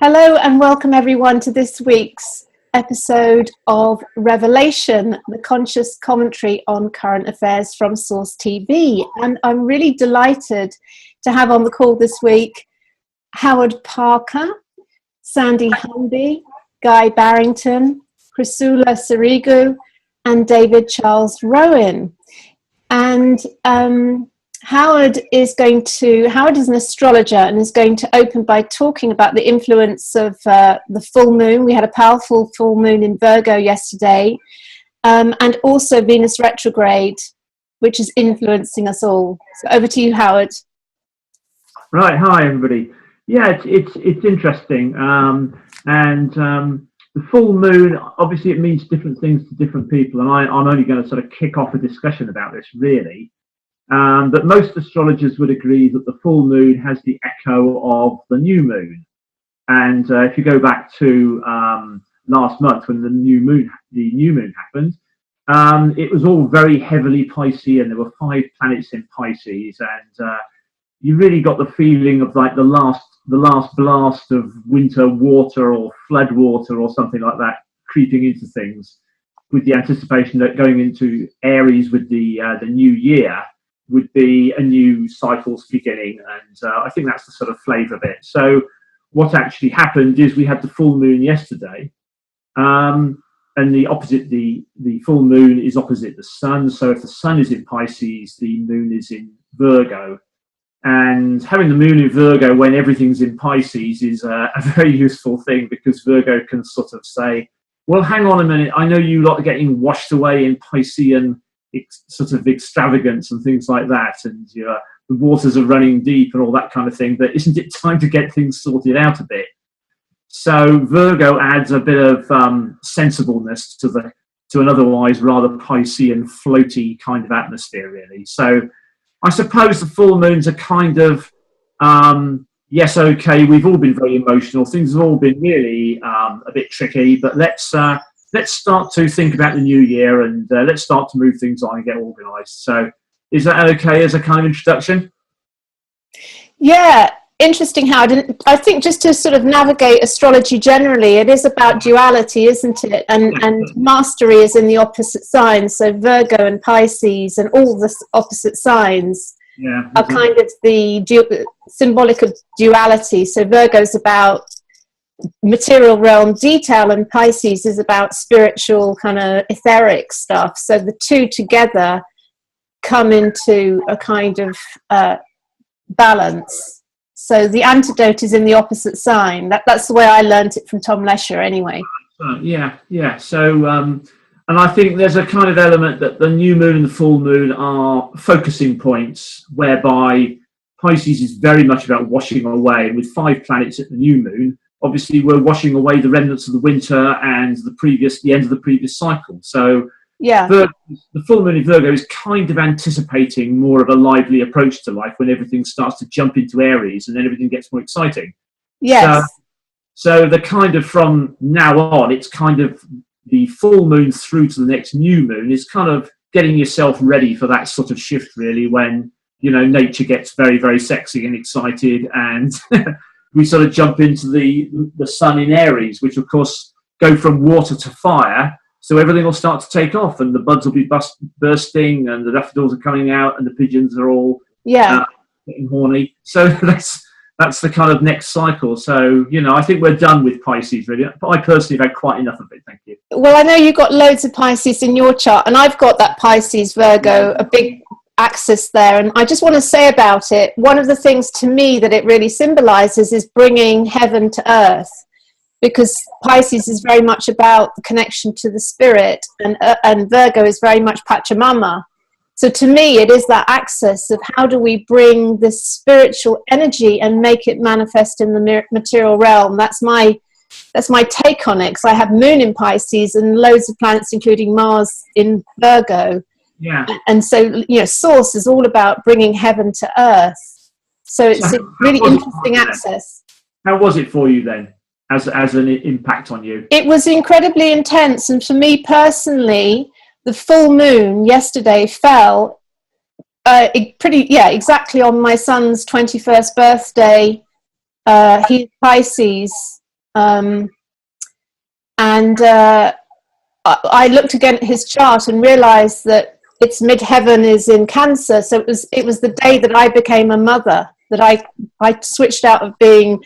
Hello and welcome everyone to this week's episode of Revelation, the conscious commentary on current affairs from SourceTV. And I'm really delighted to have on the call this week Howard Parker, Sandy Humby, Guy Barrington, Chrisoula Sirigou, and David Charles Rowan. And Howard is an astrologer and is going to open by talking about the influence of the full moon. We had a powerful full moon in Virgo yesterday, and also Venus retrograde, which is influencing us all. So over to you, Howard. Right, hi everybody. Yeah, it's interesting, the full moon, obviously it means different things to different people, and I'm only going to sort of kick off a discussion about this really. But most astrologers would agree that the full moon has the echo of the new moon. And if you go back to last month when the new moon happened, it was all very heavily Piscean. There were 5 planets in Pisces, and you really got the feeling of like the last blast of winter water or flood water or something like that creeping into things, with the anticipation that going into Aries with the new year would be a new cycle's beginning, and I think that's the sort of flavour of it. So what actually happened is we had the full moon yesterday, and the full moon is opposite the sun. So if the sun is in Pisces, the moon is in Virgo, and having the moon in Virgo when everything's in Pisces is a very useful thing, because Virgo can sort of say, well, hang on a minute, I know you lot are getting washed away in Piscean sort of extravagance and things like that, and the waters are running deep and all that kind of thing, but isn't it time to get things sorted out a bit? So Virgo adds a bit of sensibleness to an otherwise rather Piscean floaty kind of atmosphere really. So I suppose the full moons are kind of yes, okay, we've all been very emotional, things have all been really a bit tricky, but let's start to think about the new year, and let's start to move things on and get organised. So is that okay as a kind of introduction? Yeah, interesting, Howard. I think just to sort of navigate astrology generally, it is about duality, isn't it? And mastery is in the opposite signs. So Virgo and Pisces and all the opposite signs are kind of the symbolic of duality. So Virgo's about material realm detail, and Pisces is about spiritual kind of etheric stuff. So the two together come into a kind of balance. So the antidote is in the opposite sign. That's the way I learned it from Tom Lesher anyway. Yeah. So and I think there's a kind of element that the new moon and the full moon are focusing points, whereby Pisces is very much about washing away, and with 5 planets at the new moon, obviously we're washing away the remnants of the winter and the end of the previous cycle. So yeah, the full moon in Virgo is kind of anticipating more of a lively approach to life when everything starts to jump into Aries, and then everything gets more exciting. Yes. So the kind of from now on, it's kind of the full moon through to the next new moon is kind of getting yourself ready for that sort of shift, really, when nature gets very, very sexy and excited, and we sort of jump into the sun in Aries, which of course go from water to fire. So everything will start to take off, and the buds will be bursting, and the daffodils are coming out, and the pigeons are all getting horny. So that's the kind of next cycle. So, I think we're done with Pisces, really. I personally have had quite enough of it, thank you. Well, I know you've got loads of Pisces in your chart, and I've got that Pisces Virgo, a big axis there, and I just want to say about it, one of the things to me that it really symbolizes is bringing heaven to earth, because Pisces is very much about the connection to the spirit, and Virgo is very much Pachamama. So to me it is that axis of how do we bring this spiritual energy and make it manifest in the material realm. That's my take on it, because I have moon in Pisces and loads of planets including Mars in Virgo. Yeah. And so, Source is all about bringing heaven to earth. So it's a really interesting access. How was it for you then, as an impact on you? It was incredibly intense. And for me personally, the full moon yesterday fell exactly on my son's 21st birthday. He's Pisces, And I looked again at his chart and realized that its midheaven is in Cancer. So it was the day that I became a mother, that I switched out of being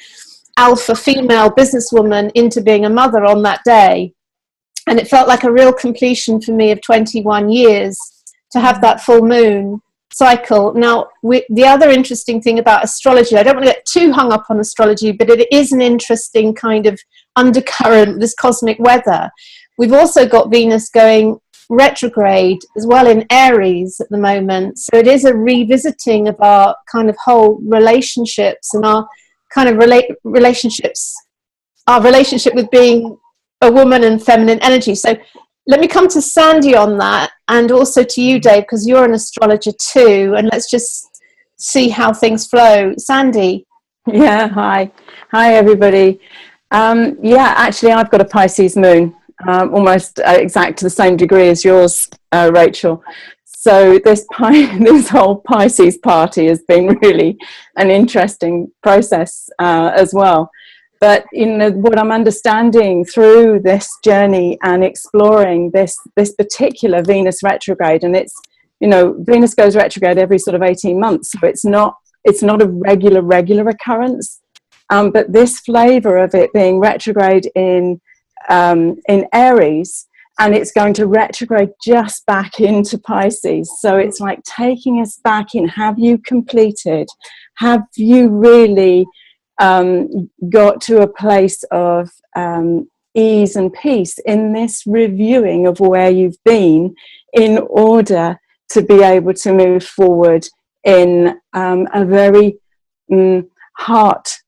alpha female businesswoman into being a mother on that day. And it felt like a real completion for me of 21 years to have that full moon cycle. Now, the other interesting thing about astrology, I don't want to get too hung up on astrology, but it is an interesting kind of undercurrent, this cosmic weather. We've also got Venus going retrograde as well in Aries at the moment. So it is a revisiting of our kind of whole relationships and our kind of relationships, our relationship with being a woman and feminine energy. So let me come to Sandy on that, and also to you, Dave, because you're an astrologer too, and let's just see how things flow. Sandy. Yeah, hi everybody. Yeah, actually I've got a Pisces moon, almost exact to the same degree as yours, Rachel. So this whole Pisces party has been really an interesting process as well. But what I'm understanding through this journey and exploring this particular Venus retrograde, and it's, Venus goes retrograde every sort of 18 months, so it's not a regular occurrence. But this flavor of it being retrograde in Aries, and it's going to retrograde just back into Pisces. So it's like taking us back in. Have you completed? Have you really got to a place of ease and peace in this reviewing of where you've been, in order to be able to move forward in a very heartfelt,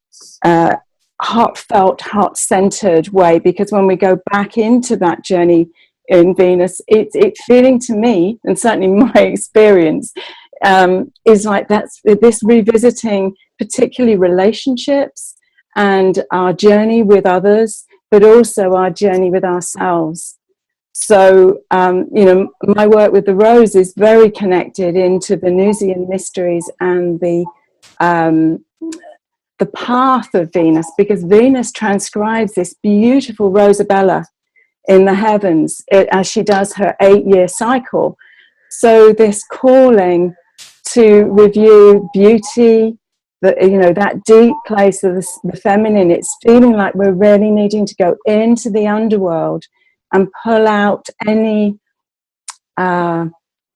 heart-centered way? Because when we go back into that journey in Venus, it's feeling to me, and certainly my experience, is like that's this revisiting particularly relationships and our journey with others, but also our journey with ourselves. So, my work with the Rose is very connected into the Venusian mysteries and the path of Venus, because Venus transcribes this beautiful Rosabella in the heavens as she does her 8-year cycle. So this calling to review beauty, that deep place of the feminine, it's feeling like we're really needing to go into the underworld and pull out any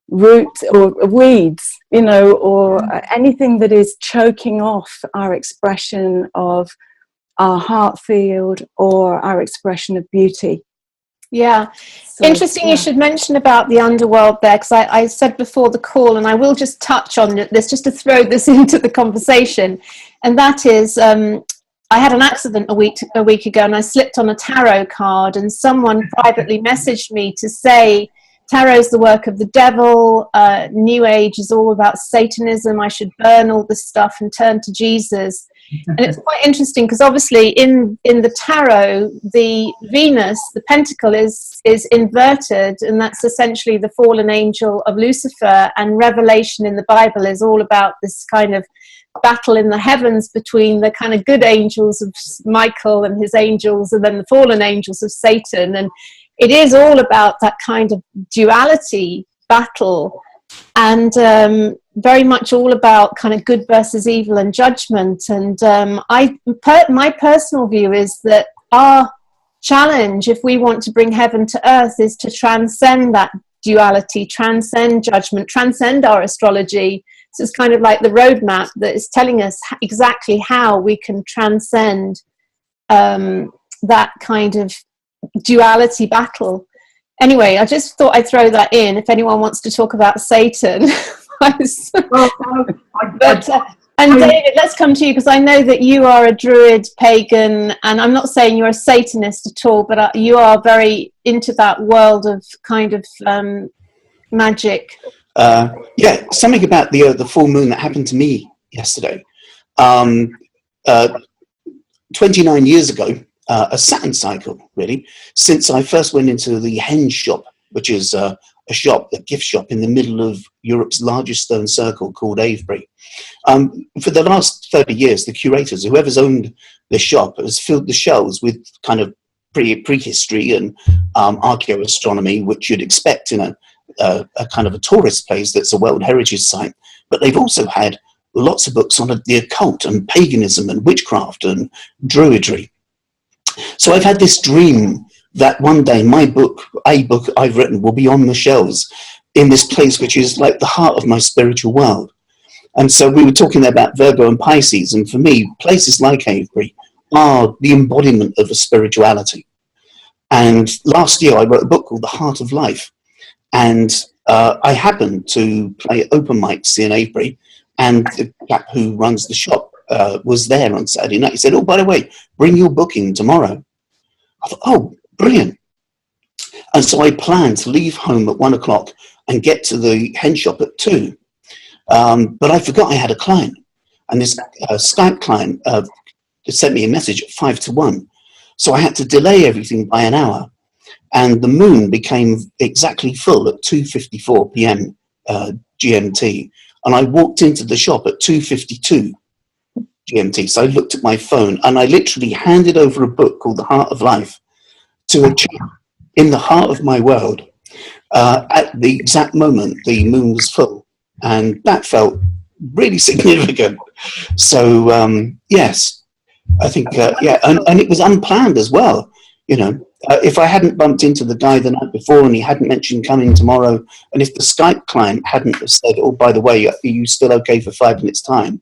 roots or weeds, or anything that is choking off our expression of our heart field or our expression of beauty. Yeah. So, interesting. You should mention about the underworld there, because I said before the call, and I will just touch on this just to throw this into the conversation, and that is I had an accident a week ago, and I slipped on a tarot card, and someone privately messaged me to say tarot is the work of the devil, New Age is all about Satanism, I should burn all this stuff and turn to Jesus. And it's quite interesting because obviously in the tarot, the Venus, the pentacle, is inverted, and that's essentially the fallen angel of Lucifer, and Revelation in the Bible is all about this kind of battle in the heavens between the kind of good angels of Michael and his angels, and then the fallen angels of Satan. And it is all about that kind of duality battle, and very much all about kind of good versus evil and judgment. And my personal view is that our challenge, if we want to bring heaven to earth, is to transcend that duality, transcend judgment, transcend our astrology. So it's kind of like the roadmap that is telling us exactly how we can transcend that kind of duality battle. Anyway, I just thought I'd throw that in if anyone wants to talk about Satan. And David, let's come to you, because I know that you are a Druid pagan, and I'm not saying you're a Satanist at all, but you are very into that world of kind of magic. Yeah, something about the full moon that happened to me yesterday. 29 years ago, a Saturn cycle, really, since I first went into the hen shop, which is a shop, a gift shop in the middle of Europe's largest stone circle called Avebury. For the last 30 years, the curators, whoever's owned the shop, has filled the shelves with kind of prehistory and archaeoastronomy, which you'd expect in a kind of a tourist place that's a World Heritage Site. But they've also had lots of books on the occult and paganism and witchcraft and druidry. So I've had this dream that one day a book I've written will be on the shelves in this place which is like the heart of my spiritual world. And so we were talking there about Virgo and Pisces, and for me, places like Avebury are the embodiment of a spirituality. And last year I wrote a book called The Heart of Life, and I happened to play open mics in Avebury, and the chap who runs the shop was there on Saturday night. He said, "Oh, by the way, bring your book in tomorrow." I thought, "Oh, brilliant." And so I planned to leave home at 1 o'clock and get to the hen shop at 2. But I forgot I had a client, and this Skype client sent me a message at 5 to 1. So I had to delay everything by an hour, and the moon became exactly full at 2:54 p.m. GMT, and I walked into the shop at 2:52 GMT. So I looked at my phone, and I literally handed over a book called The Heart of Life to a chap in the heart of my world at the exact moment the moon was full, and that felt really significant. So yes, I think and it was unplanned as well. You know, if I hadn't bumped into the guy the night before and he hadn't mentioned coming tomorrow, and if the Skype client hadn't have said, "Oh, by the way, are you still okay for 5 minutes time?"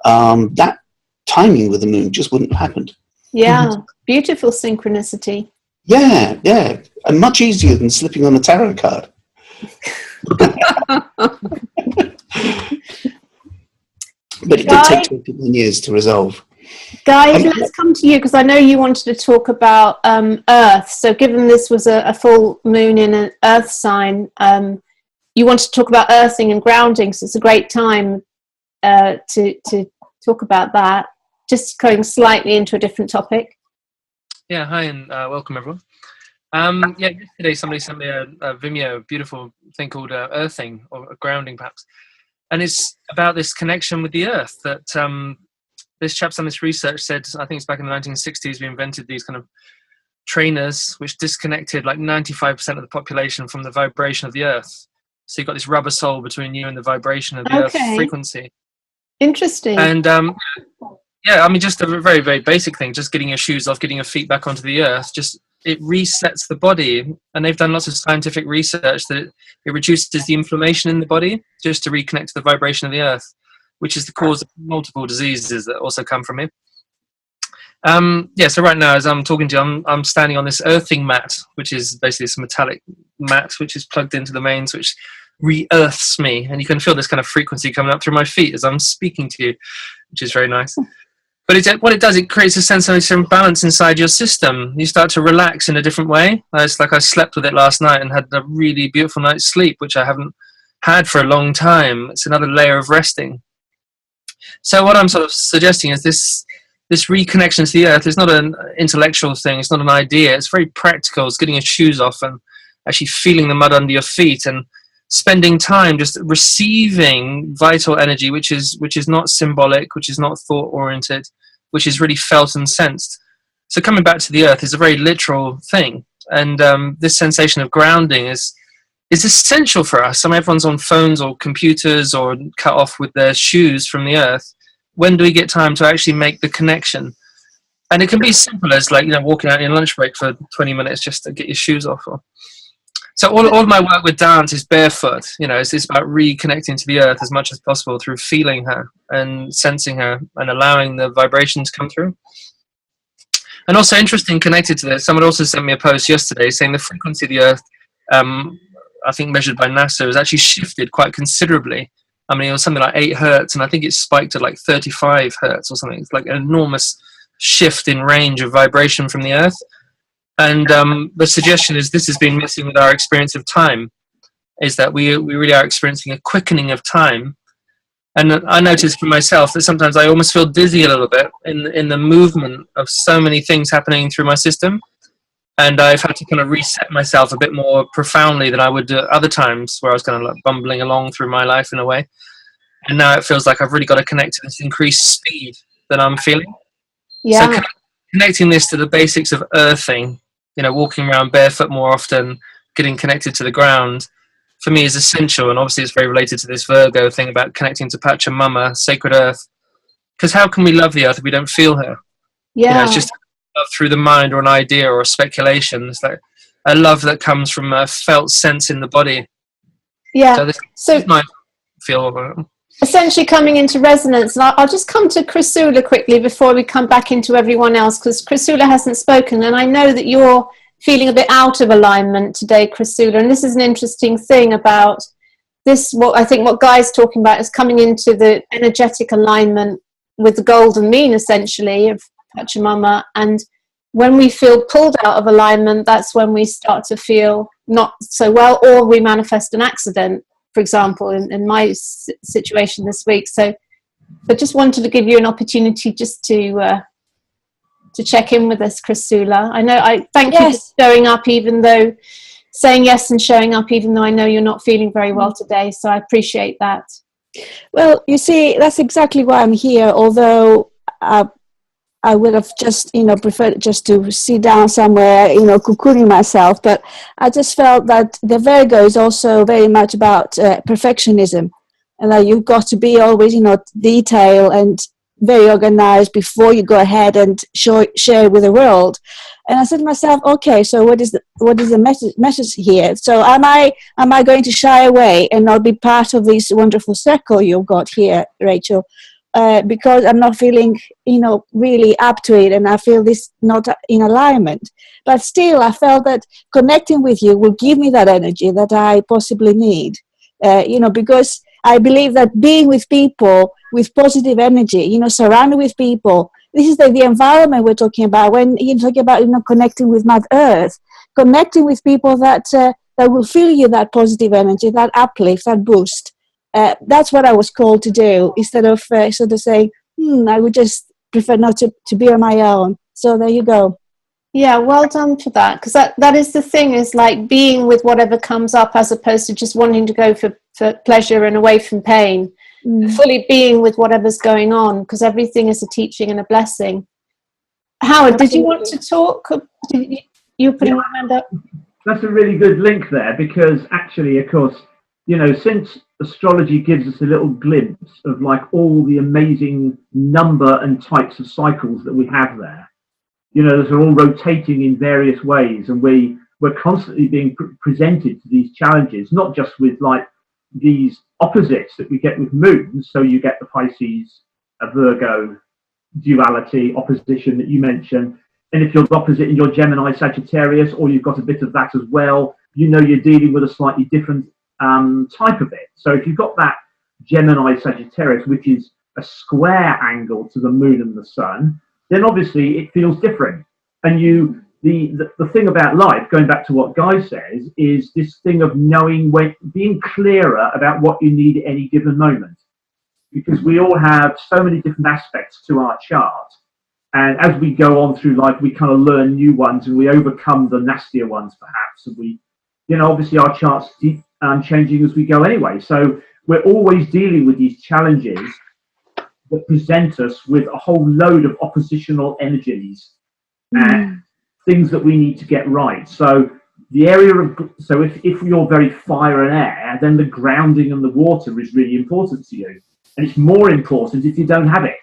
That timing with the moon just wouldn't have happened. Yeah, beautiful synchronicity. Yeah, and much easier than slipping on a tarot card. But it did take 21 years to resolve. Guys, let's come to you, because I know you wanted to talk about Earth. So given this was a full moon in an Earth sign, you wanted to talk about earthing and grounding, so it's a great time to talk about that. Just going slightly into a different topic. Yeah, hi, and welcome everyone. Yesterday somebody sent me a Vimeo, beautiful thing called earthing, or grounding perhaps. And it's about this connection with the earth that this chap's done this research, said, I think it's back in the 1960s, we invented these kind of trainers which disconnected like 95% of the population from the vibration of the earth. So you've got this rubber sole between you and the vibration of the earth frequency. Interesting. And yeah, I mean, just a very, very basic thing, just getting your shoes off, getting your feet back onto the earth, just it resets the body. And they've done lots of scientific research that it reduces the inflammation in the body just to reconnect to the vibration of the earth, which is the cause of multiple diseases that also come from it. So right now, as I'm talking to you, I'm standing on this earthing mat, which is basically this metallic mat, which is plugged into the mains, which re-earths me. And you can feel this kind of frequency coming up through my feet as I'm speaking to you, which is very nice. But what it does, it creates a sense of balance inside your system. You start to relax in a different way. It's like I slept with it last night and had a really beautiful night's sleep, which I haven't had for a long time. It's another layer of resting. So what I'm sort of suggesting is this reconnection to the earth is not an intellectual thing. It's not an idea. It's very practical. It's getting your shoes off and actually feeling the mud under your feet and spending time just receiving vital energy, which is not symbolic, which is not thought-oriented, which is really felt and sensed. So coming back to the earth is a very literal thing. And this sensation of grounding is essential for us. Everyone's on phones or computers or cut off with their shoes from the earth. When do we get time to actually make the connection? And it can be simple as walking out in your lunch break for 20 minutes just to get your shoes off. So all my work with dance is barefoot. It's about reconnecting to the earth as much as possible through feeling her and sensing her and allowing the vibrations to come through. And also interesting, connected to this, someone also sent me a post yesterday saying the frequency of the earth, I think measured by NASA, has actually shifted quite considerably. I mean, it was something like 8 hertz, and I think it spiked at like 35 hertz or something. It's like an enormous shift in range of vibration from the earth. And the suggestion is this has been missing with our experience of time, is that we really are experiencing a quickening of time. And I noticed for myself that sometimes I almost feel dizzy a little bit in the movement of so many things happening through my system. And I've had to kind of reset myself a bit more profoundly than I would do at other times, where I was kind of like bumbling along through my life in a way. And now it feels like I've really got to connect to this increased speed that I'm feeling. Yeah. So connecting this to the basics of earthing, you know, walking around barefoot more often, getting connected to the ground, for me is essential. And obviously it's very related to this Virgo thing about connecting to Pachamama, sacred earth. Because how can we love the earth if we don't feel her? Yeah. You know, it's just love through the mind or an idea or a speculation. It's like a love that comes from a felt sense in the body. Yeah. So this is my feel. Essentially coming into resonance. And I'll just come to Chrisoula quickly before we come back into everyone else, because Chrisoula hasn't spoken, and I know that you're feeling a bit out of alignment today, Chrisoula, and this is an interesting thing about this. What I think what Guy's talking about is coming into the energetic alignment with the golden mean, essentially, of Pachamama, and when we feel pulled out of alignment, that's when we start to feel not so well, or we manifest an accident, for example, in my situation this week. So I just wanted to give you an opportunity just to check in with us, Chrisoula. I know I thank you for showing up, even though saying yes and showing up, even though I know you're not feeling very well today. So I appreciate that. Well, you see, that's exactly why I'm here. Although I would have just, preferred just to sit down somewhere, cocooning myself. But I just felt that the Virgo is also very much about perfectionism. And that you've got to be always, detail and very organized before you go ahead and share with the world. And I said to myself, okay, so what is the message here? So am I going to shy away and not be part of this wonderful circle you've got here, Rachel? Because I'm not feeling, really up to it, and I feel this not in alignment. But still, I felt that connecting with you will give me that energy that I possibly need, because I believe that being with people with positive energy, surrounded with people, this is the environment we're talking about. When you're talking about, connecting with Mother Earth, connecting with people that will feel you that positive energy, that uplift, that boost. That's what I was called to do, instead of sort of saying, I would just prefer not to be on my own. So there you go. Yeah, well done for that, because that is the thing, is like being with whatever comes up, as opposed to just wanting to go for pleasure and away from pain. Fully being with whatever's going on, because everything is a teaching and a blessing. Howard, did you want to talk? You putting your hand up? That's a really good link there, because actually, of course, since astrology gives us a little glimpse of like all the amazing number and types of cycles that we have there, those are all rotating in various ways, and we're constantly being presented to these challenges, not just with like these opposites that we get with moons. So you get the Pisces, a Virgo duality opposition that you mentioned, and if you're the opposite in your Gemini Sagittarius, or you've got a bit of that as well, you're dealing with a slightly different type of it. So if you've got that Gemini Sagittarius, which is a square angle to the moon and the sun, then obviously it feels different. And the thing about life, going back to what Guy says, is this thing of knowing being clearer about what you need at any given moment, because we all have so many different aspects to our chart, and as we go on through life, we kind of learn new ones, and we overcome the nastier ones perhaps, and we, obviously our charts keep changing as we go anyway. So we're always dealing with these challenges that present us with a whole load of oppositional energies and things that we need to get right. So the area of, so if you're very fire and air, then the grounding and the water is really important to you. And it's more important if you don't have it,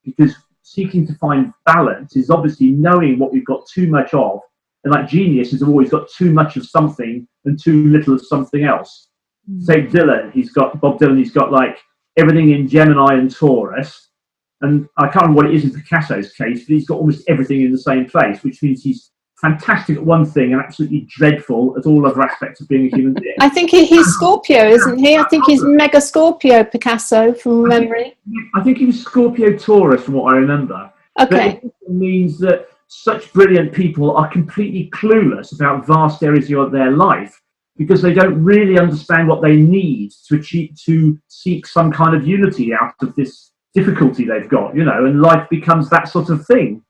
because seeking to find balance is obviously knowing what we've got too much of. And like genius has always got too much of something and too little of something else. Say Bob Dylan, he's got like everything in Gemini and Taurus. And I can't remember what it is in Picasso's case, but he's got almost everything in the same place, which means he's fantastic at one thing and absolutely dreadful at all other aspects of being a human being. I think he's Scorpio, isn't he? I think he's mega Scorpio, Picasso, from memory. I think he was Scorpio Taurus, from what I remember. Okay. But it means that such brilliant people are completely clueless about vast areas of their life, because they don't really understand what they need to achieve, to seek some kind of unity out of this difficulty they've got, and life becomes that sort of thing.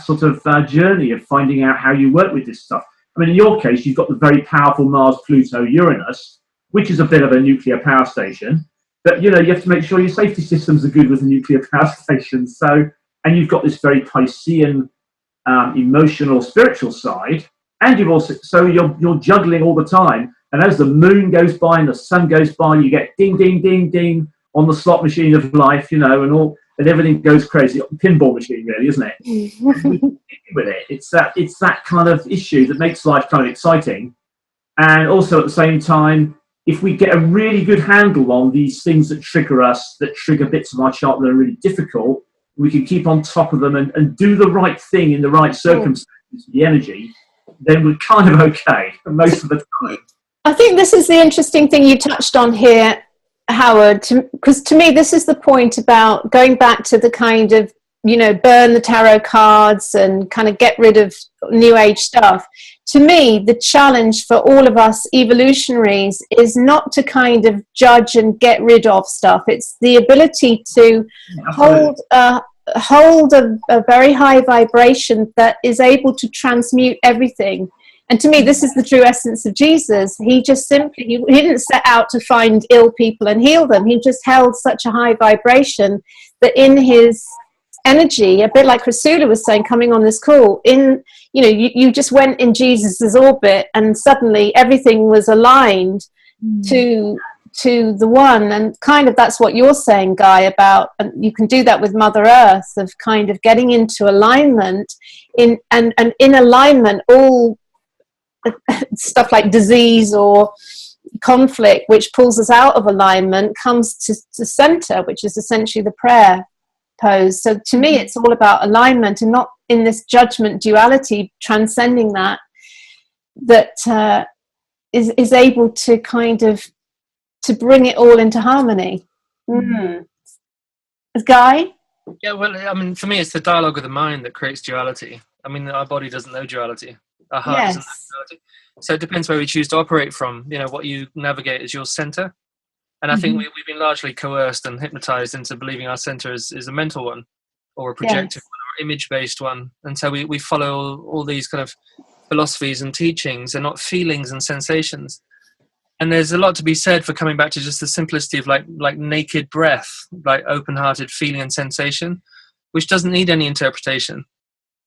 sort of journey of finding out how you work with this stuff. I mean, in your case, you've got the very powerful Mars, Pluto, Uranus, which is a bit of a nuclear power station. But, you know, you have to make sure your safety systems are good with a nuclear power station. So, and you've got this very Piscean, emotional, spiritual side. And you've also, so you're juggling all the time. And as the moon goes by and the sun goes by, you get ding, ding, ding, ding on the slot machine of life, you know, and everything goes crazy. Pinball machine, really, isn't it? With it, it's that kind of issue that makes life kind of exciting. And also at the same time, if we get a really good handle on these things that trigger us, that trigger bits of our chart that are really difficult, we can keep on top of them and do the right thing in the right circumstances, the energy, then we're kind of okay most of the time. I think this is the interesting thing you touched on here, Howard, because to me this is the point about going back to the kind of, you know, burn the tarot cards and kind of get rid of new age stuff. To me, the challenge for all of us evolutionaries is not to kind of judge and get rid of stuff. It's the ability to hold a very high vibration that is able to transmute everything. And to me, this is the true essence of Jesus. He just simply, he didn't set out to find ill people and heal them. He just held such a high vibration that in his energy, a bit like Chrisoula was saying, coming on this call, you just went in Jesus's orbit and suddenly everything was aligned to the one. And kind of that's what you're saying, Guy, about, and you can do that with Mother Earth, of kind of getting into alignment and in alignment, all stuff like disease or conflict which pulls us out of alignment comes to center, which is essentially the prayer pose. So to me it's all about alignment and not in this judgment duality, transcending that is able to kind of to bring it all into harmony. Guy? Yeah, well, I mean, for me it's the dialogue with the mind that creates duality. I mean, our body doesn't know duality. Our heart doesn't know duality. So it depends where we choose to operate from. You know, what you navigate is your center. And I think we've been largely coerced and hypnotized into believing our center is a mental one or a projective one or image-based one. And so we follow all these kind of philosophies and teachings and not feelings and sensations. And there's a lot to be said for coming back to just the simplicity of like naked breath, like open-hearted feeling and sensation, which doesn't need any interpretation.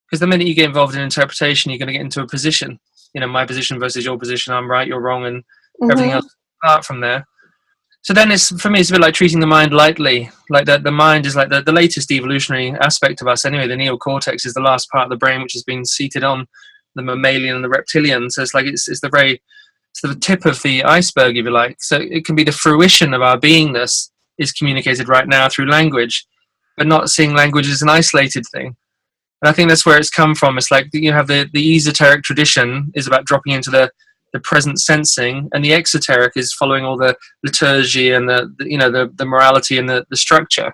Because the minute you get involved in interpretation, you're going to get into a position. You know, my position versus your position, I'm right, you're wrong, and everything else apart from there. So then for me, it's a bit like treating the mind lightly. Like that, the mind is like the latest evolutionary aspect of us anyway. The neocortex is the last part of the brain which has been seated on the mammalian and the reptilian. So it's like it's the tip of the iceberg, if you like. So it can be the fruition of our beingness is communicated right now through language, but not seeing language as an isolated thing. And I think that's where it's come from. It's like you have the esoteric tradition is about dropping into the present sensing, and the exoteric is following all the liturgy and the morality and the structure.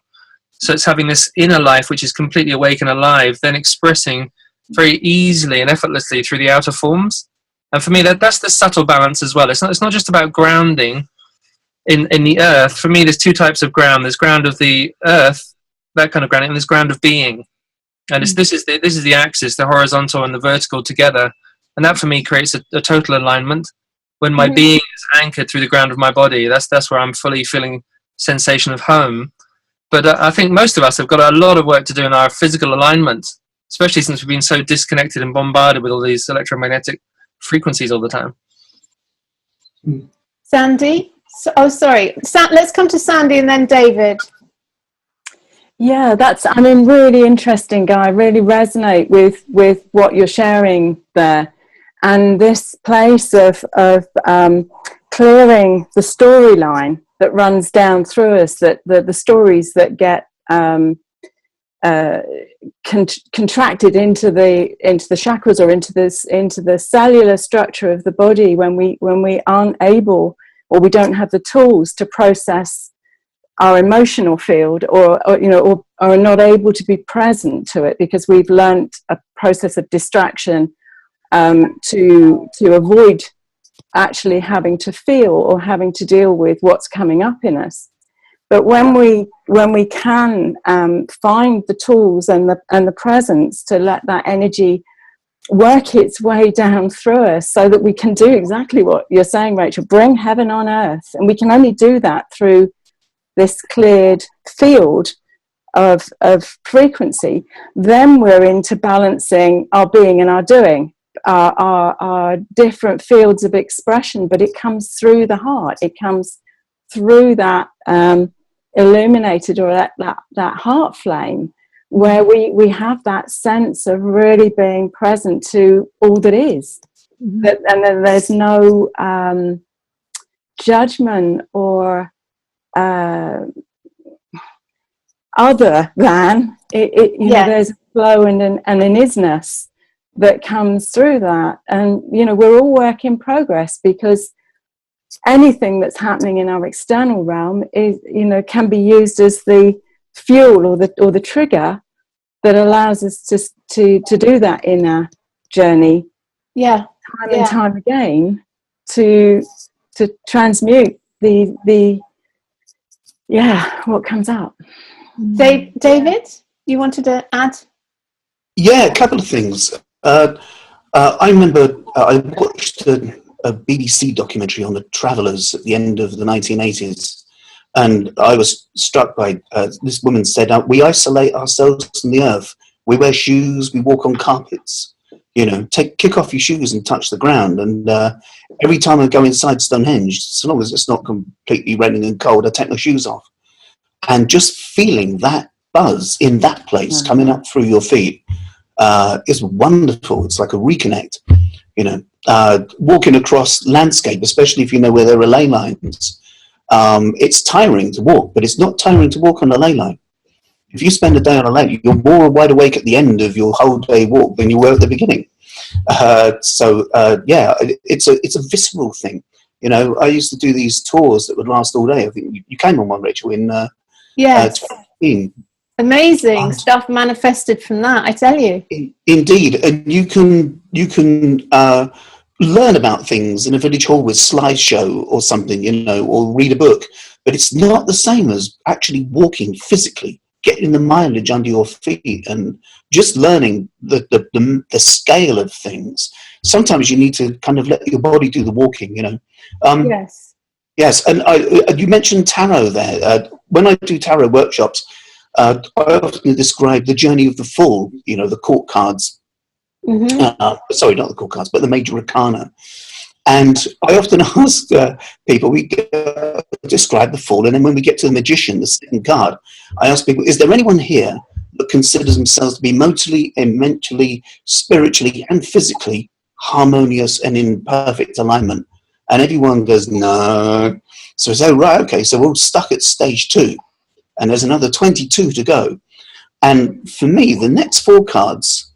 So it's having this inner life which is completely awake and alive, then expressing very easily and effortlessly through the outer forms. And for me, that's the subtle balance as well. It's not just about grounding in the earth. For me, there's two types of ground. There's ground of the earth, that kind of grounding, and there's ground of being. And this is the axis, the horizontal and the vertical together. And that for me creates a total alignment. When my being is anchored through the ground of my body, that's where I'm fully feeling sensation of home. But I think most of us have got a lot of work to do in our physical alignment, especially since we've been so disconnected and bombarded with all these electromagnetic frequencies all the time. Sandy? Let's come to Sandy and then David. Yeah, really interesting, Guy. I really resonate with what you're sharing there. And this place of clearing the storyline that runs down through us, that the stories that get contracted into the chakras or into the cellular structure of the body when we aren't able, or we don't have the tools to process our emotional field, or are not able to be present to it because we've learnt a process of distraction to avoid actually having to feel or having to deal with what's coming up in us. But when we can find the tools and the presence to let that energy work its way down through us, so that we can do exactly what you're saying, Rachel, bring heaven on earth. And we can only do that through this cleared field of frequency. Then we're into balancing our being and our doing, our different fields of expression, but it comes through the heart. It comes through that illuminated, or that heart flame, where we have that sense of really being present to all that is. Mm-hmm. And then there's no judgment or other than it. You know, there's a flow and an isness that comes through that. And, you know, we're all work in progress, because anything that's happening in our external realm is, you know, can be used as the fuel or the trigger that allows us to do that inner journey, time and time again, to transmute the what comes up. David, you wanted to add? Yeah, a couple of things. I remember I watched a BBC documentary on the travellers at the end of the 1980s, and I was struck by this woman said, we isolate ourselves from the earth. We wear shoes, we walk on carpets. You know, kick off your shoes and touch the ground. And every time I go inside Stonehenge, so long as it's not completely raining and cold, I take my shoes off. And just feeling that buzz in that place coming up through your feet is wonderful. It's like a reconnect, you know. Walking across landscape, especially if you know where there are ley lines, it's tiring to walk, but it's not tiring to walk on a ley line. If you spend a day on a ley, you're more wide awake at the end of your whole day walk than you were at the beginning. It's a visceral thing. You know, I used to do these tours that would last all day. I think you came on one, Rachel, in 2015. Amazing stuff manifested from that, I tell you. Indeed, and you can learn about things in a village hall with slideshow or something, you know, or read a book. But it's not the same as actually walking physically, getting the mileage under your feet, and just learning the scale of things. Sometimes you need to kind of let your body do the walking, you know. Yes, and you mentioned tarot there. When I do tarot workshops, I often describe the journey of the Fool, you know, the court cards. Sorry, not the court cards, but the major arcana. And I often ask people, we describe the Fool, and then when we get to the Magician, the second card, I ask people, is there anyone here that considers themselves to be mentally, spiritually, and physically harmonious and in perfect alignment? And everyone goes, no. So I say, right, okay, so we're all stuck at stage 2. And there's another 22 to go. And for me, the next 4 cards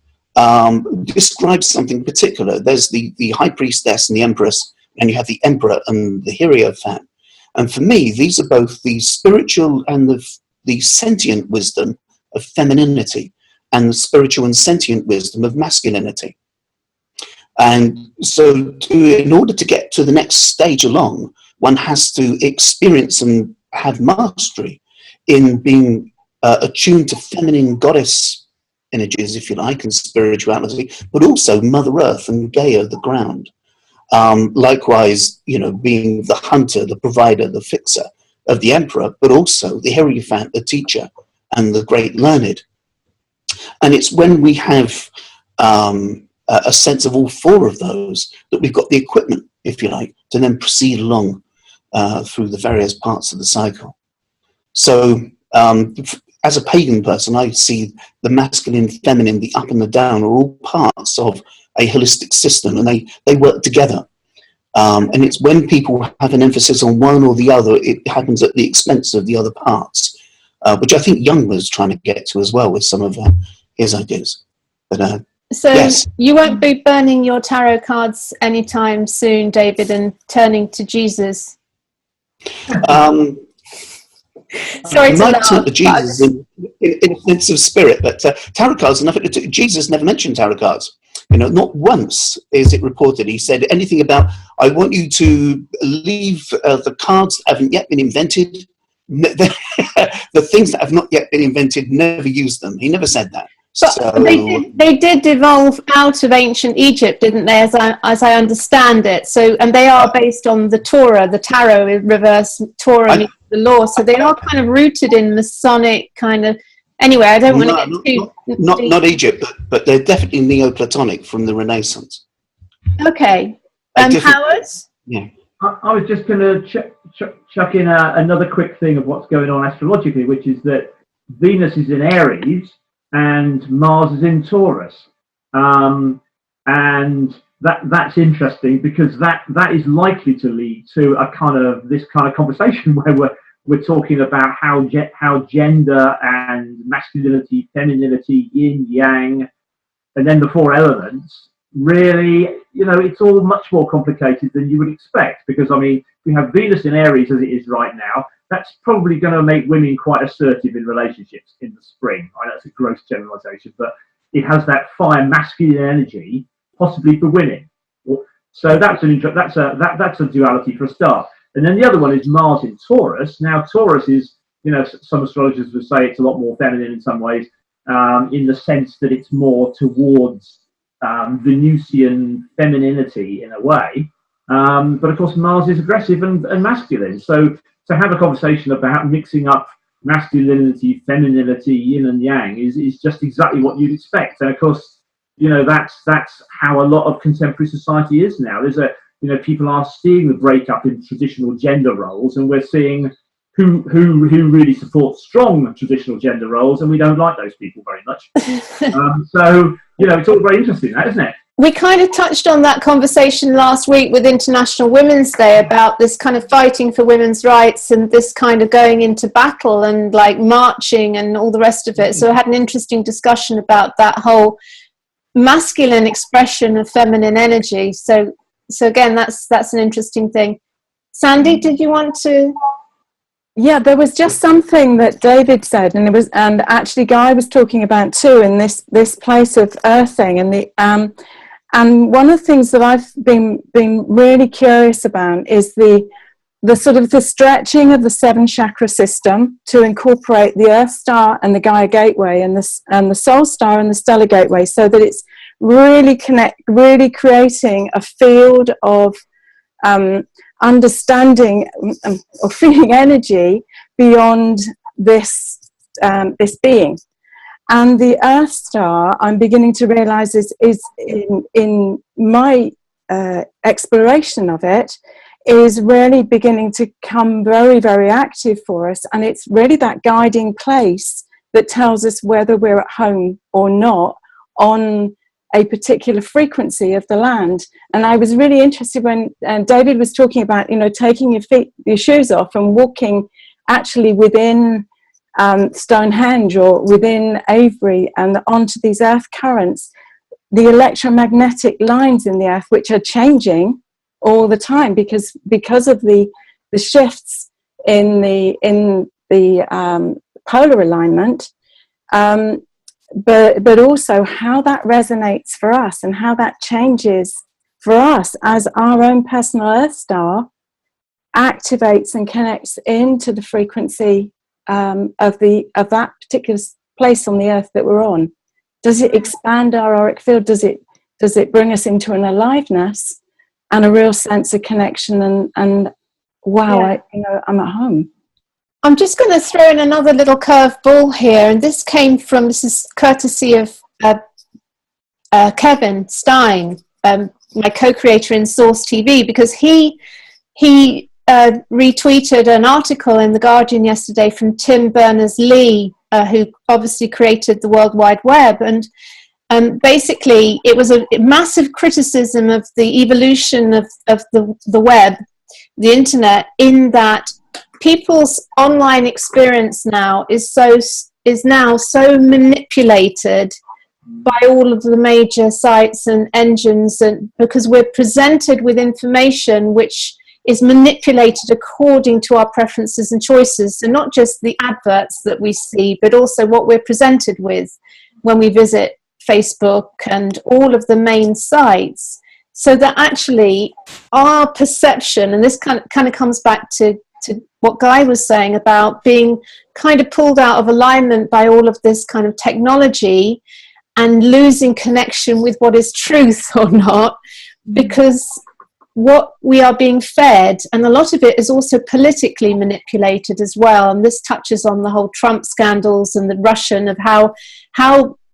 describe something particular. There's the High Priestess and the Empress, and you have the Emperor and the Hierophant. And for me, these are both the spiritual and the sentient wisdom of femininity, and the spiritual and sentient wisdom of masculinity. And so in order to get to the next stage along, one has to experience and have mastery in being attuned to feminine goddess energies, if you like, and spirituality, but also Mother Earth and Gaia, the ground. Likewise, you know, being the hunter, the provider, the fixer of the Emperor, but also the Hierophant, the teacher, and the great learned. And it's when we have a sense of all 4 of those that we've got the equipment, if you like, to then proceed along through the various parts of the cycle. So as a pagan person, I see the masculine, feminine, the up and the down are all parts of a holistic system, and they work together. And it's when people have an emphasis on one or the other, it happens at the expense of the other parts, which I think Jung was trying to get to as well with some of his ideas. But so yes. You won't be burning your tarot cards anytime soon, David, and turning to Jesus? Sorry to laugh. Turn to Jesus in a sense of spirit, but tarot cards are nothing to do. Jesus never mentioned tarot cards. You know, not once is it reported he said anything about, I want you to leave the cards that haven't yet been invented the things that have not yet been invented, never use them. He never said that. But So, they did evolve out of ancient Egypt, didn't they? As I understand it. So, and they are based on the Torah, the tarot, reverse Torah, means the law. So they are kind of rooted in Masonic kind of. Anyway, I don't want to get too not Egypt, but they're definitely Neoplatonic from the Renaissance. Okay, Howard. Yeah. I was just going to chuck in another quick thing of what's going on astrologically, which is that Venus is in Aries and Mars is in Taurus, and that's interesting because that is likely to lead to this kind of conversation where we're talking about how gender and masculinity, femininity, yin, yang, and then the four elements. Really, it's all much more complicated than you would expect, because I mean, we have Venus in Aries as it is right now. That's probably going to make women quite assertive in relationships in the spring. I know that's a gross generalization, but it has that fire masculine energy, possibly for women. So that's a duality for a start. And then the other one is Mars in Taurus. Now, Taurus is, some astrologers would say it's a lot more feminine in some ways, in the sense that it's more towards Venusian femininity in a way. But of course, Mars is aggressive and masculine. So to have a conversation about mixing up masculinity, femininity, yin and yang is just exactly what you'd expect. And of course, that's how a lot of contemporary society is now. People are seeing the breakup in traditional gender roles, and we're seeing who really supports strong traditional gender roles, and we don't like those people very much. So it's all very interesting, isn't it? We kind of touched on that conversation last week with International Women's Day about this kind of fighting for women's rights and this kind of going into battle and like marching and all the rest of it. So I had an interesting discussion about that whole masculine expression of feminine energy. So again, that's an interesting thing. Sandy, did you want to? Yeah, there was just something that David said, and actually Guy was talking about too, in this place of earthing, and one of the things that I've been really curious about is the sort of the stretching of the 7 chakra system to incorporate the Earth Star and the Gaia Gateway and the Soul Star and the Stellar Gateway, so that it's really creating a field of understanding or feeling energy beyond this being. And the Earth Star, I'm beginning to realize is in my exploration of it, is really beginning to come very, very active for us. And it's really that guiding place that tells us whether we're at home or not on a particular frequency of the land. And I was really interested when David was talking about, taking your shoes off and walking actually within Stonehenge or within Avery and onto these earth currents, the electromagnetic lines in the earth, which are changing all the time because of the shifts in the polar alignment, but also how that resonates for us and how that changes for us as our own personal Earth Star activates and connects into the frequency of that particular place on the earth that we're on. Does it expand our auric field? Does it bring us into an aliveness and a real sense of connection and wow, yeah. I'm at home. I'm just going to throw in another little curveball here, and this is courtesy of Kevin Stein, my co-creator in SourceTV, because he retweeted an article in The Guardian yesterday from Tim Berners-Lee, who obviously created the World Wide Web. And basically, it was a massive criticism of the evolution of the web, the internet, in that people's online experience now is now so manipulated by all of the major sites and engines, and because we're presented with information which is manipulated according to our preferences and choices. So not just the adverts that we see, but also what we're presented with when we visit Facebook and all of the main sites. So that actually our perception, and this kind of comes back to to what Guy was saying about being kind of pulled out of alignment by all of this kind of technology and losing connection with what is truth or not, because what we are being fed, and a lot of it is also politically manipulated as well, and this touches on the whole Trump scandals and the Russian, of how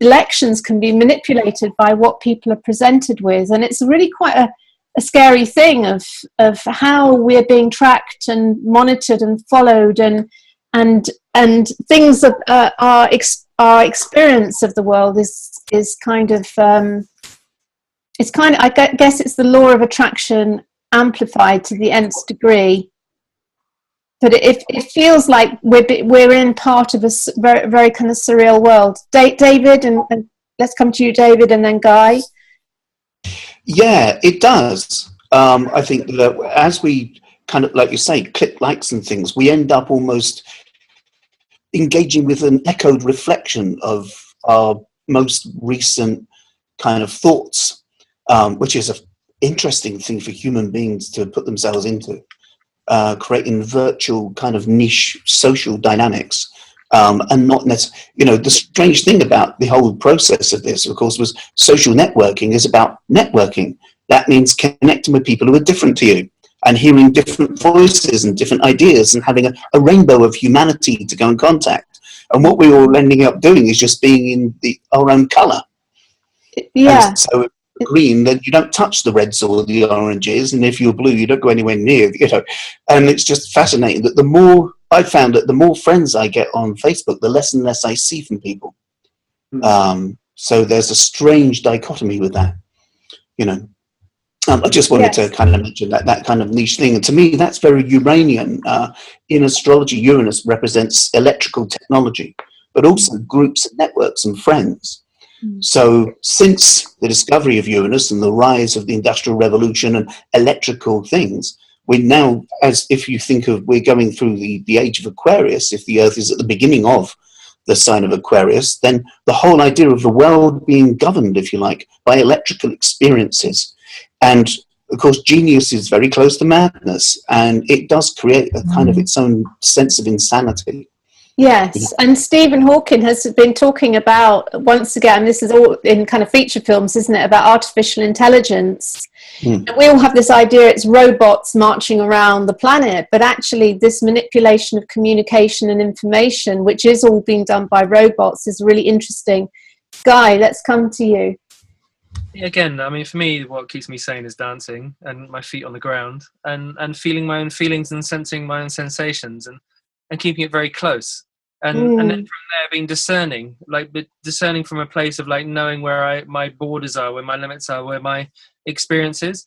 elections can be manipulated by what people are presented with. And it's really quite a scary thing of how we're being tracked and monitored and followed, and things that our experience of the world is kind of I guess it's the law of attraction amplified to the nth degree. But it feels like we're in part of a very, very kind of surreal world. David, and let's come to you, David, and then Guy. Yeah, it does. I think that as we kind of, like you say, click likes and things, we end up almost engaging with an echoed reflection of our most recent kind of thoughts, which is an interesting thing for human beings to put themselves into, creating virtual kind of niche social dynamics. And not necessarily, the strange thing about the whole process of this, of course, was social networking is about networking. That means connecting with people who are different to you and hearing different voices and different ideas and having a rainbow of humanity to go in contact. And what we're all ending up doing is just being in our own colour. Yeah. And so green, then you don't touch the reds or the oranges, and if you're blue, you don't go anywhere near, And it's just fascinating that I found that the more friends I get on Facebook, the less and less I see from people. So there's a strange dichotomy with that, I just wanted to kind of mention that kind of niche thing. And to me, that's very Uranian. In astrology, Uranus represents electrical technology, but also groups and networks and friends. So since the discovery of Uranus and the rise of the Industrial Revolution and electrical things, we now, as if you think of, we're going through the age of Aquarius, if the Earth is at the beginning of the sign of Aquarius, then the whole idea of the world being governed, if you like, by electrical experiences. And of course, genius is very close to madness, and it does create a kind of its own sense of insanity. Yes, and Stephen Hawking has been talking about, once again, this is all in kind of feature films, isn't it, about artificial intelligence. And we all have this idea it's robots marching around the planet, but actually this manipulation of communication and information, which is all being done by robots, is really interesting. Guy, let's come to you. Yeah, again, I mean, for me, what keeps me sane is dancing and my feet on the ground and feeling my own feelings and sensing my own sensations and keeping it very close. And then from there being discerning, but discerning from a place of knowing where my borders are, where my limits are, where my experience is.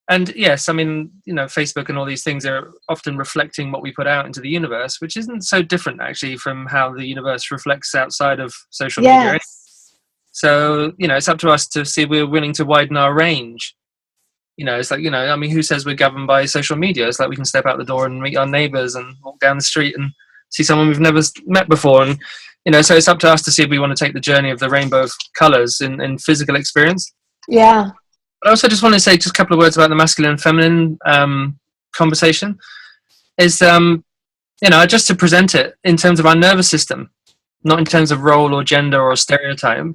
And yes, I mean, Facebook and all these things are often reflecting what we put out into the universe, which isn't so different actually from how the universe reflects outside of social media. So, it's up to us to see if we're willing to widen our range. It's like, I mean, who says we're governed by social media? It's like we can step out the door and meet our neighbours and walk down the street and see someone we've never met before. And, so it's up to us to see if we want to take the journey of the rainbow of colours in physical experience. Yeah. But I also just want to say just a couple of words about the masculine and feminine conversation. Is, just to present it in terms of our nervous system, not in terms of role or gender or stereotype,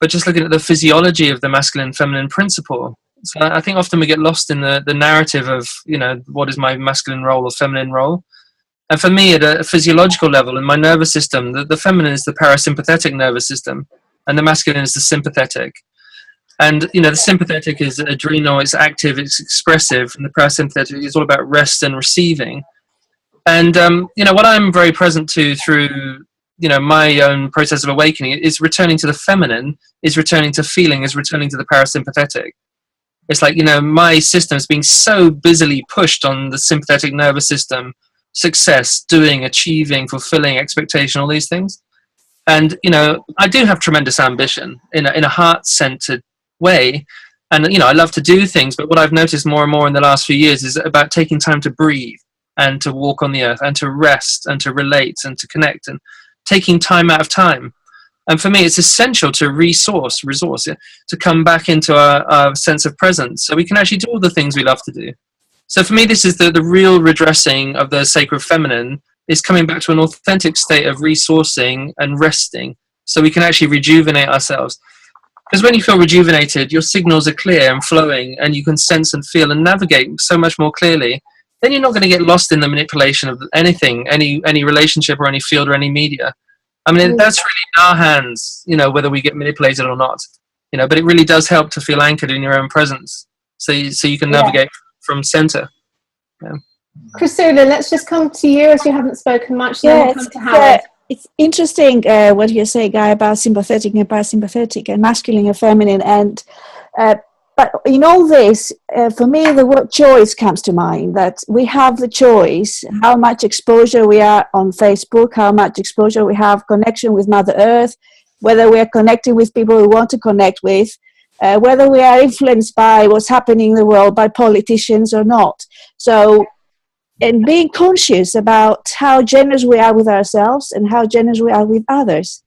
but just looking at the physiology of the masculine and feminine principle. So I think often we get lost in the narrative of, what is my masculine role or feminine role? And for me, at a physiological level, in my nervous system, the feminine is the parasympathetic nervous system, and the masculine is the sympathetic. And, the sympathetic is adrenal, it's active, it's expressive, and the parasympathetic is all about rest and receiving. And, what I'm very present to through, my own process of awakening is returning to the feminine, is returning to feeling, is returning to the parasympathetic. It's like, my system is being so busily pushed on the sympathetic nervous system, success, doing, achieving, fulfilling, expectation, all these things. And, I do have tremendous ambition in a heart-centered way. And, I love to do things, but what I've noticed more and more in the last few years is about taking time to breathe and to walk on the earth and to rest and to relate and to connect and taking time out of time. And for me, it's essential to resource, to come back into our sense of presence so we can actually do all the things we love to do. So for me, this is the real redressing of the sacred feminine, is coming back to an authentic state of resourcing and resting, so we can actually rejuvenate ourselves. Because when you feel rejuvenated, your signals are clear and flowing, and you can sense and feel and navigate so much more clearly. Then you're not going to get lost in the manipulation of anything, any relationship or any field or any media. I mean, that's really in our hands, you know, whether we get manipulated or not. You know, but it really does help to feel anchored in your own presence, so you can navigate from center. Yeah. Chrisoula, let's just come to you, as you haven't spoken much. Then we'll come to Howard. It's interesting what you say, Guy, about sympathetic and parasympathetic and masculine and feminine. And but in all this, for me, the word choice comes to mind, that we have the choice how much exposure we are on Facebook, how much exposure we have, connection with Mother Earth, whether we are connecting with people we want to connect with, whether we are influenced by what's happening in the world by politicians or not. So, and being conscious about how generous we are with ourselves and how generous we are with others,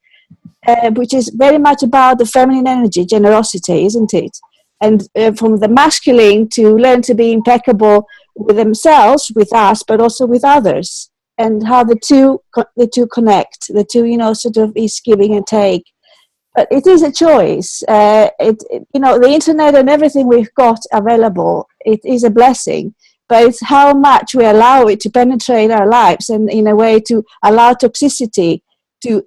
which is very much about the feminine energy, generosity, isn't it? And from the masculine to learn to be impeccable with themselves, with us, but also with others, and how the two connect. The two, you know, sort of is giving and take. But it is a choice. You know, the internet and everything we've got available, it is a blessing. But it's how much we allow it to penetrate our lives, and in a way to allow toxicity to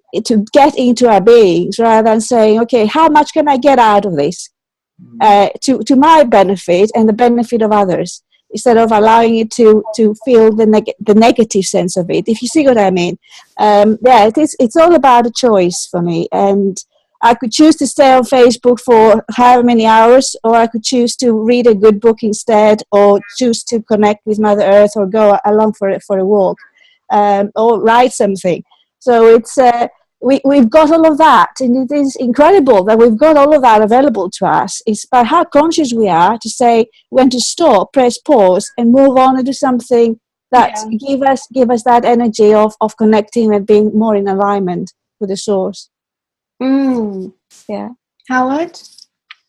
get into our beings, rather than saying, okay, how much can I get out of this to my benefit and the benefit of others, instead of allowing it to feel the negative sense of it, if you see what I mean. It's all about a choice for me. And I could choose to stay on Facebook for however many hours, or I could choose to read a good book instead, or choose to connect with Mother Earth, or go along for a walk, or write something. So it's we've got all of that, and it is incredible that we've got all of that available to us. It's by how conscious we are to say when to stop, press pause, and move on and do something that give us that energy of connecting and being more in alignment with the source. Yeah. Howard?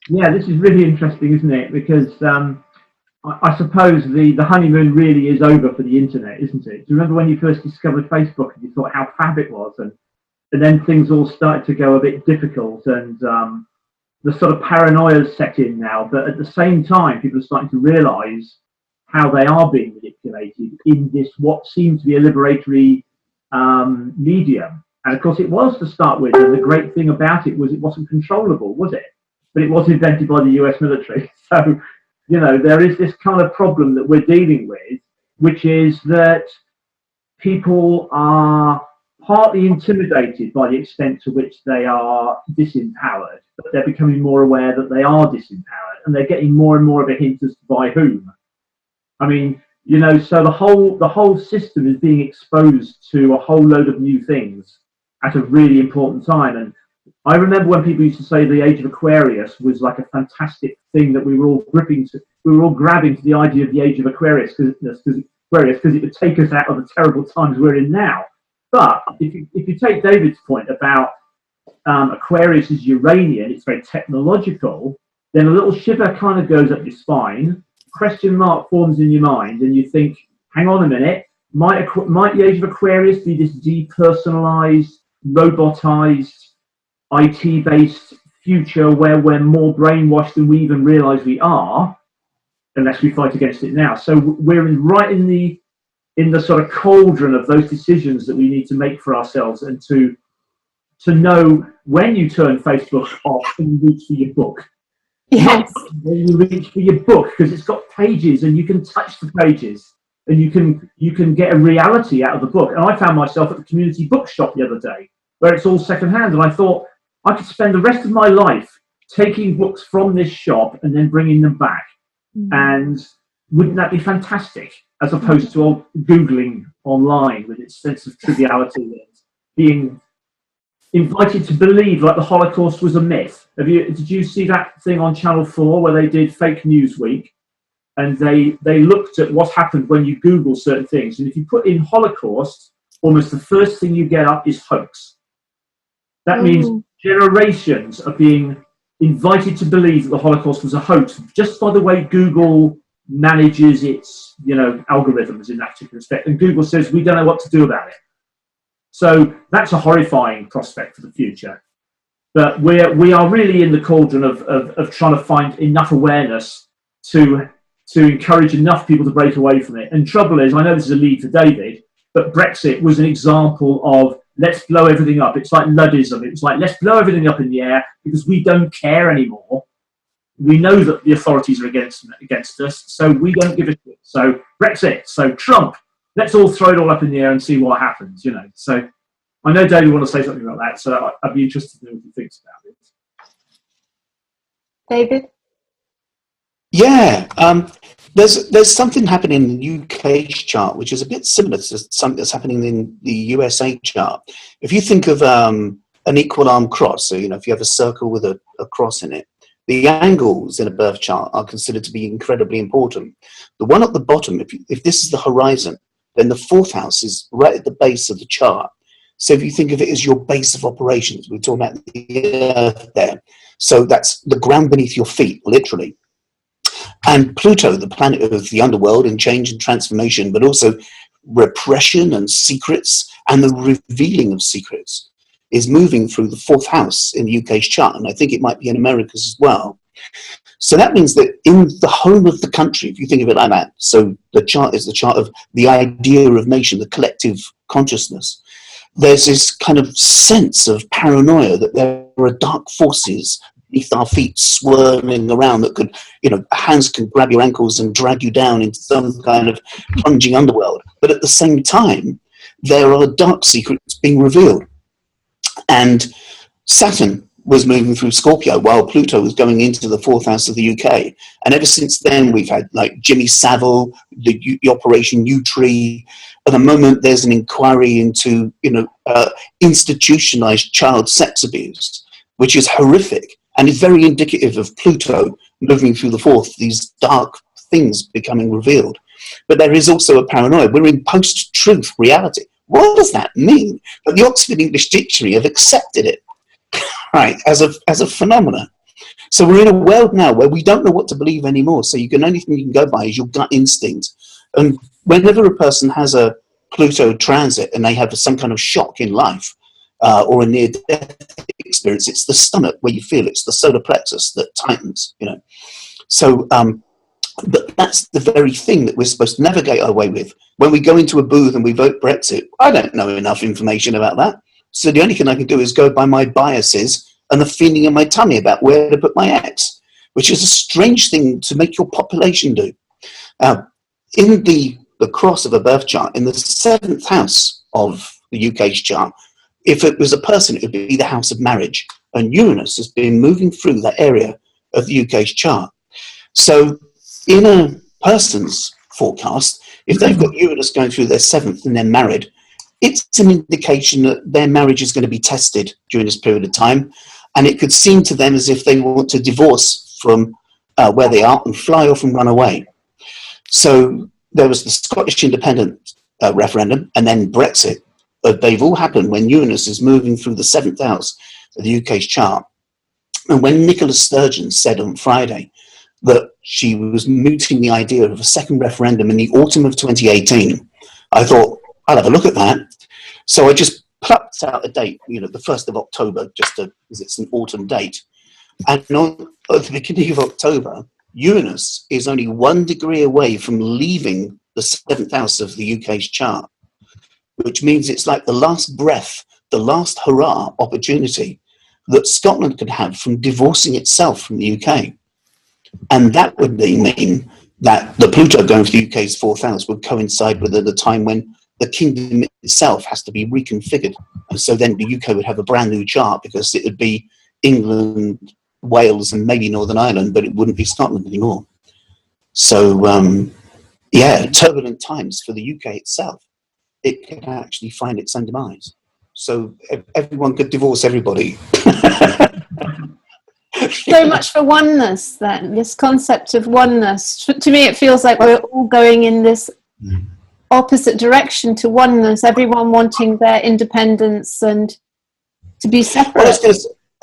Yeah, this is really interesting, isn't it? Because I suppose the honeymoon really is over for the internet, isn't it? Do you remember when you first discovered Facebook and you thought how fab it was, and then things all started to go a bit difficult, and the sort of paranoia set in now, but at the same time people are starting to realise how they are being manipulated in this what seemed to be a liberatory medium. And of course it was to start with, and the great thing about it was it wasn't controllable, was it? But it was invented by the US military. So, you know, there is this kind of problem that we're dealing with, which is that people are partly intimidated by the extent to which they are disempowered, but they're becoming more aware that they are disempowered, and they're getting more and more of a hint as to by whom. I mean, you know, so the whole system is being exposed to a whole load of new things at a really important time. And I remember when people used to say the age of Aquarius was like a fantastic thing that we were all grabbing to the idea of the age of Aquarius because it would take us out of the terrible times we're in now. But if you take David's point about Aquarius is Uranian, it's very technological, then a little shiver kind of goes up your spine, question mark forms in your mind, and you think, hang on a minute, might the age of Aquarius be this depersonalized, robotized, IT-based future where we're more brainwashed than we even realize we are, unless we fight against it now? So we're right in the sort of cauldron of those decisions that we need to make for ourselves, and to know when you turn Facebook off and you reach for your book. Yes. When you reach for your book, because it's got pages and you can touch the pages and you can get a reality out of the book. And I found myself at the community bookshop the other day where it's all secondhand, and I thought I could spend the rest of my life taking books from this shop and then bringing them back. And wouldn't that be fantastic? As opposed to Googling online with its sense of triviality and being invited to believe like the Holocaust was a myth. Did you see that thing on Channel 4 where they did Fake News Week, and they looked at what happened when you Google certain things, and if you put in Holocaust, almost the first thing you get up is hoax. That means generations are being invited to believe that the Holocaust was a hoax just by the way Google manages its algorithms in that particular respect. And Google says, we don't know what to do about it. So that's a horrifying prospect for the future. But we are really in the cauldron of trying to find enough awareness to encourage enough people to break away from it. And trouble is, I know this is a lead for David, but Brexit was an example of let's blow everything up. It's like Luddism. It's like, let's blow everything up in the air because we don't care anymore. We know that the authorities are against us, so we don't give a shit. So Brexit, so Trump, let's all throw it all up in the air and see what happens, So I know David want to say something about that, so I'd be interested to know what he thinks about it. David? Yeah, there's something happening in the UK chart which is a bit similar to something that's happening in the USA chart. If you think of an equal arm cross, so if you have a circle with a cross in it, the angles in a birth chart are considered to be incredibly important. The one at the bottom, if this is the horizon, then the fourth house is right at the base of the chart. So if you think of it as your base of operations, we're talking about the earth there. So that's the ground beneath your feet, literally. And Pluto, the planet of the underworld and change and transformation, but also repression and secrets and the revealing of secrets, is moving through the fourth house in the UK's chart. And I think it might be in America's as well. So that means that in the home of the country, if you think of it like that, so the chart is the chart of the idea of nation, the collective consciousness. There's this kind of sense of paranoia that there are dark forces beneath our feet swirling around that could, hands can grab your ankles and drag you down into some kind of plunging underworld. But at the same time, there are dark secrets being revealed. And Saturn was moving through Scorpio while Pluto was going into the fourth house of the UK. And ever since then, we've had like Jimmy Savile, the Operation U-Tree. At the moment, there's an inquiry into, institutionalized child sex abuse, which is horrific and is very indicative of Pluto moving through the fourth, these dark things becoming revealed. But there is also a paranoia. We're in post-truth reality. What does that mean? But the Oxford English Dictionary have accepted it, right, as a phenomenon. So we're in a world now where we don't know what to believe anymore. So the only thing you can go by is your gut instinct. And whenever a person has a Pluto transit and they have some kind of shock in life or a near-death experience, it's the stomach where you feel it's the solar plexus that tightens, So, but that's the very thing that we're supposed to navigate our way with. When we go into a booth and we vote Brexit, I don't know enough information about that. So the only thing I can do is go by my biases and the feeling in my tummy about where to put my eggs, which is a strange thing to make your population do. In the cross of a birth chart, in the seventh house of the UK's chart, if it was a person, it would be the house of marriage. And Uranus has been moving through that area of the UK's chart. So in a person's forecast, if they've got Uranus going through their seventh and they're married, it's an indication that their marriage is going to be tested during this period of time. And it could seem to them as if they want to divorce from where they are and fly off and run away. So there was the Scottish Independence referendum and then Brexit. They've all happened when Uranus is moving through the seventh house of the UK's chart. And when Nicola Sturgeon said on Friday that she was mooting the idea of a second referendum in the autumn of 2018, I thought, I'll have a look at that. So I just plucked out a date, the 1st of October, just because it's an autumn date. And at the beginning of October, Uranus is only 1 degree away from leaving the seventh house of the UK's chart, which means it's like the last breath, the last hurrah opportunity that Scotland could have from divorcing itself from the UK. And that would mean that the Pluto going for the UK's fourth house would coincide with the time when the kingdom itself has to be reconfigured. And so then the UK would have a brand new chart because it would be England, Wales, and maybe Northern Ireland, but it wouldn't be Scotland anymore. So, turbulent times for the UK itself. It could actually find its own demise. So everyone could divorce everybody. So much for oneness then, this concept of oneness. To me, it feels like we're all going in this opposite direction to oneness, everyone wanting their independence and to be separate. Well,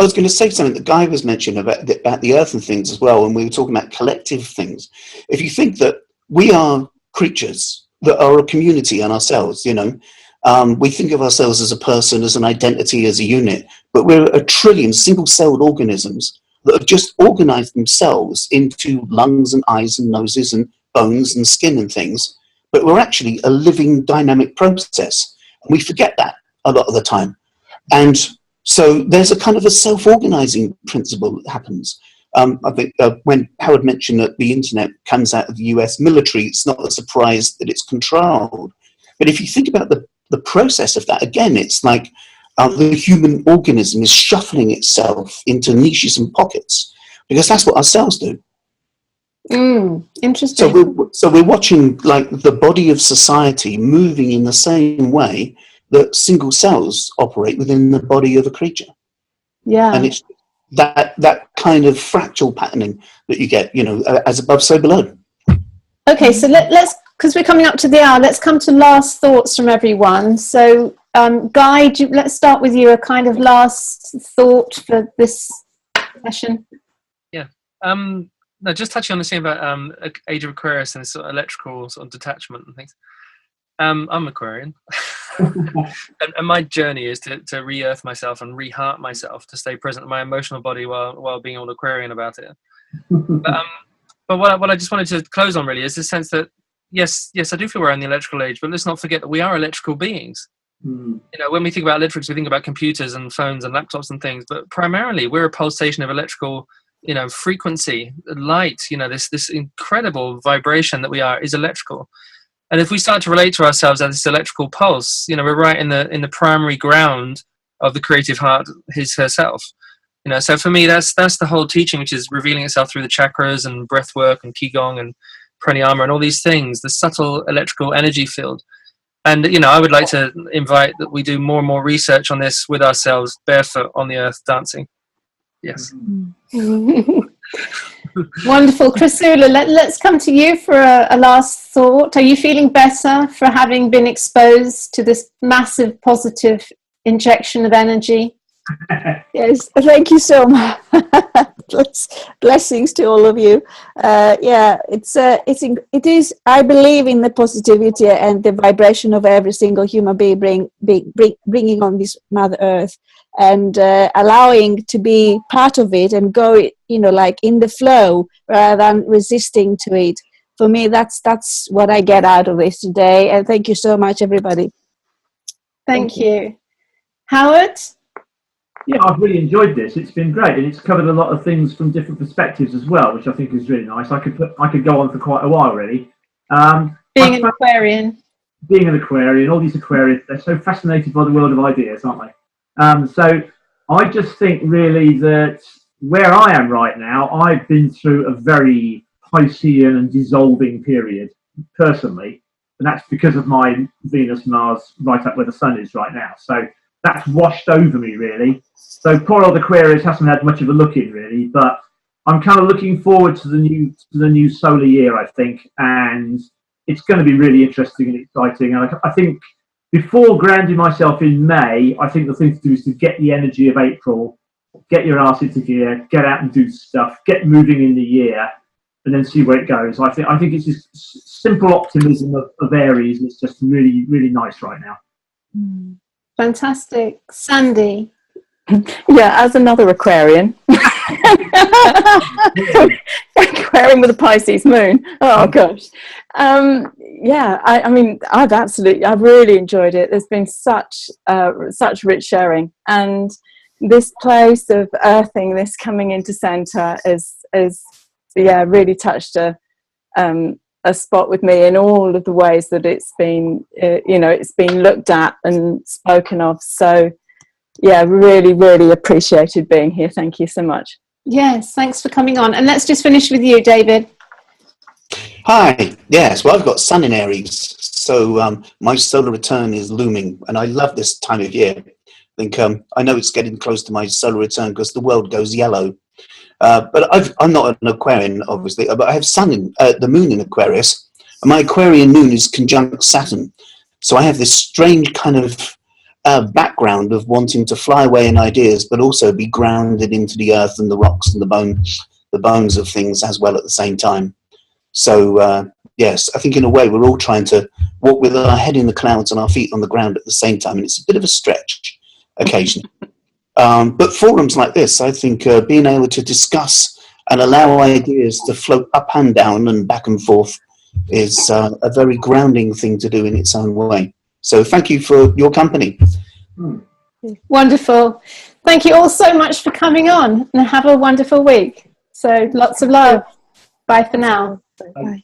I was going to say something that Guy was mentioning about the earth and things as well, and we were talking about collective things. If you think that we are creatures that are a community in ourselves, you know. We think of ourselves as a person, as an identity, as a unit, but we're a trillion single-celled organisms that have just organized themselves into lungs and eyes and noses and bones and skin and things, but we're actually a living dynamic process. And we forget that a lot of the time. And so there's a kind of a self-organizing principle that happens. I think when Howard mentioned that the internet comes out of the US military, it's not a surprise that it's controlled. But if you think about the process of that, again, it's like the human organism is shuffling itself into niches and pockets, because that's what our cells do. Interesting. So we're watching like the body of society moving in the same way that single cells operate within the body of a creature. Yeah. And it's that kind of fractal patterning that you get, you know, as above, so below. Okay, so let's, because we're coming up to the hour, let's come to last thoughts from everyone. So, Guy, let's start with you, a kind of last thought for this session. Yeah. No, just touching on the thing about Age of Aquarius and sort of electrical sort of detachment and things. I'm Aquarian, and my journey is to re-earth myself and re-heart myself, to stay present in my emotional body while being all Aquarian about it. But what I just wanted to close on really is the sense that yes, I do feel we're in the electrical age, but let's not forget that we are electrical beings. You know, when we think about electrics, we think about computers and phones and laptops and things, but primarily we're a pulsation of electrical, you know, frequency, light. You know, this incredible vibration that we are is electrical. And if we start to relate to ourselves as this electrical pulse, you know, we're right in the primary ground of the creative heart, herself. You know, so for me, that's the whole teaching, which is revealing itself through the chakras and breath work and qigong and pranayama and all these things, the subtle electrical energy field. And, you know, I would like to invite that we do more and more research on this with ourselves, barefoot on the earth, dancing. Yes. Wonderful. Chrisoula, let's come to you for a last thought. Are you feeling better for having been exposed to this massive positive injection of energy? Yes, thank you so much. Blessings to all of you. Yeah, it is. I believe in the positivity and the vibration of every single human being bringing on this Mother Earth, and allowing to be part of it and go, you know, like in the flow rather than resisting to it. For me, that's what I get out of this today. And thank you so much, everybody. Thank you. Howard? Yeah, I've really enjoyed this. It's been great, and it's covered a lot of things from different perspectives as well, which I think is really nice. I could go on for quite a while, really. Being an Aquarian, all these Aquarians, they're so fascinated by the world of ideas, aren't they? So I just think really that where I am right now, I've been through a very Piscean and dissolving period personally, and that's because of my Venus Mars right up where the Sun is right now. So that's washed over me really. So poor old Aquarius hasn't had much of a look in really, but I'm kind of looking forward to the new solar year, I think, and it's going to be really interesting and exciting. And I think before grounding myself in May, I think the thing to do is to get the energy of April, get your ass into gear, get out and do stuff, get moving in the year, and then see where it goes. I think it's just simple optimism of Aries, and it's just really, really nice right now. Fantastic. Sandy? Yeah, as another Aquarian. Aquarian with a Pisces moon. Oh gosh. Yeah, I mean, I've really enjoyed it. There's been such rich sharing, and this place of earthing, this coming into center is really touched a spot with me in all of the ways that it's been it's been looked at and spoken of. So yeah, really, really appreciated being here. Thank you so much. Yes, thanks for coming on. And let's just finish with you, David. Hi. Yes, well, I've got Sun in Aries, so my solar return is looming, and I love this time of year. I think I know it's getting close to my solar return because the world goes yellow. But I'm not an Aquarian, obviously, but I have the moon in Aquarius, and my Aquarian moon is conjunct Saturn. So I have this strange kind of background of wanting to fly away in ideas, but also be grounded into the earth and the rocks and the bones of things as well at the same time. So yes, I think in a way we're all trying to walk with our head in the clouds and our feet on the ground at the same time, and it's a bit of a stretch occasionally. But forums like this, I think being able to discuss and allow ideas to float up and down and back and forth is a very grounding thing to do in its own way. So thank you for your company. Wonderful. Thank you all so much for coming on, and have a wonderful week. So lots of love. Bye for now. Bye.